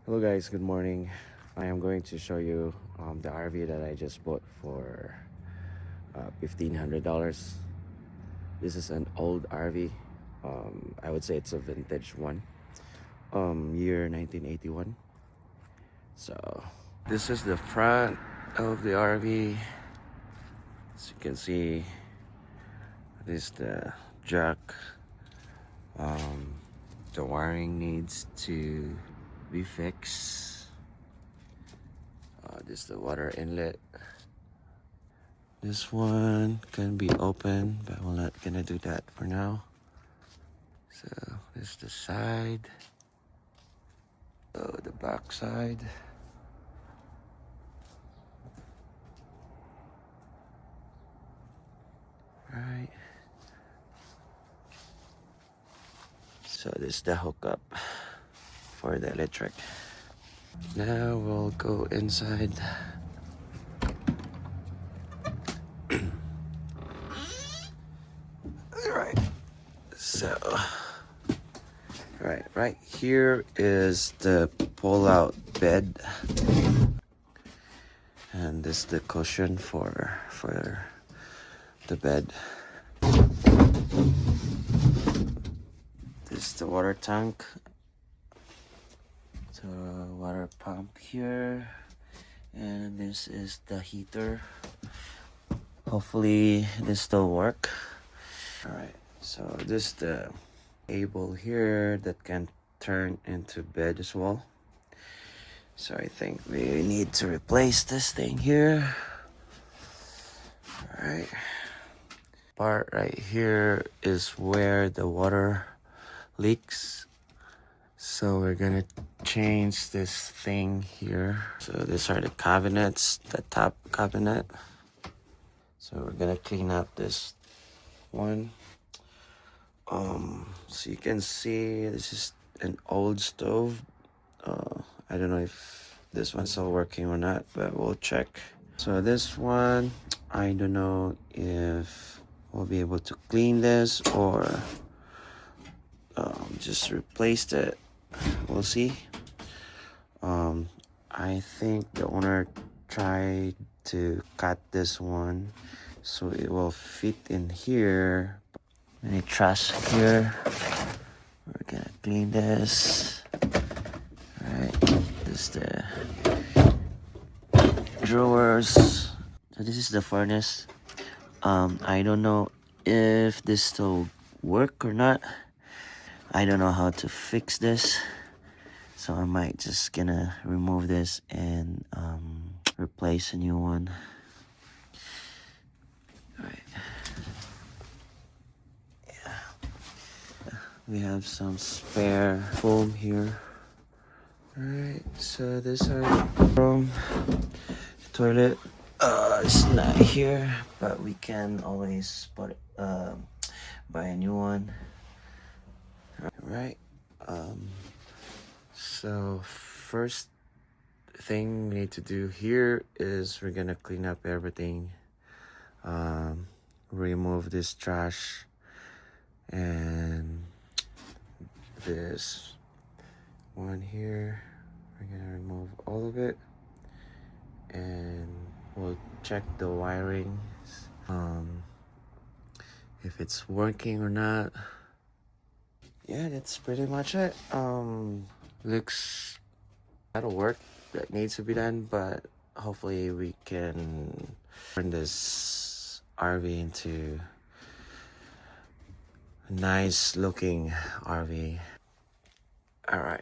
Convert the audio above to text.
Hello guys, good morning. I am going to show you the RV that I just bought for $1,500. This is an old RV. I would say it's a vintage one. Year 1981. So this is the front of the RV. As you can see, this is the jack. The wiring needs to be fixed. This is the water inlet. This one can be open, but we're not gonna do that for now. So this is the side. So the back side. Right. So this is the hookup for the electric. Now we'll go inside. Alright. So right here is the pull-out bed. And this is the cushion for the bed. This is the water tank. So water pump here, and this is the heater. Hopefully this still work. All right, so this is the cable here that can turn into bed as well. So I think we need to replace this thing here. All right, part right here is where the water leaks. So we're gonna change this thing here. So these are the cabinets, the top cabinet. So we're gonna clean up this one. So you can see this is an old stove. I don't know if this one's still working or not, but we'll check. So this one, I don't know if we'll be able to clean this or just replace it. We'll see. I think the owner tried to cut this one so it will fit in here. Any trash here. We're gonna clean this. Alright, this is the drawers. So this is the furnace. I don't know if this still work or not. I don't know how to fix this. So I might just gonna remove this and replace a new one. Alright. Yeah. We have some spare foam here. Alright, so this is our room. The toilet it's not here, but we can always buy a new one. Alright. So first thing we need to do here is we're gonna clean up everything. Remove this trash and this one here. We're gonna remove all of it and we'll check the wiring, if it's working or not. Yeah, that's pretty much it. Looks a lot of work that needs to be done, but hopefully we can turn this RV into a nice looking RV. All right,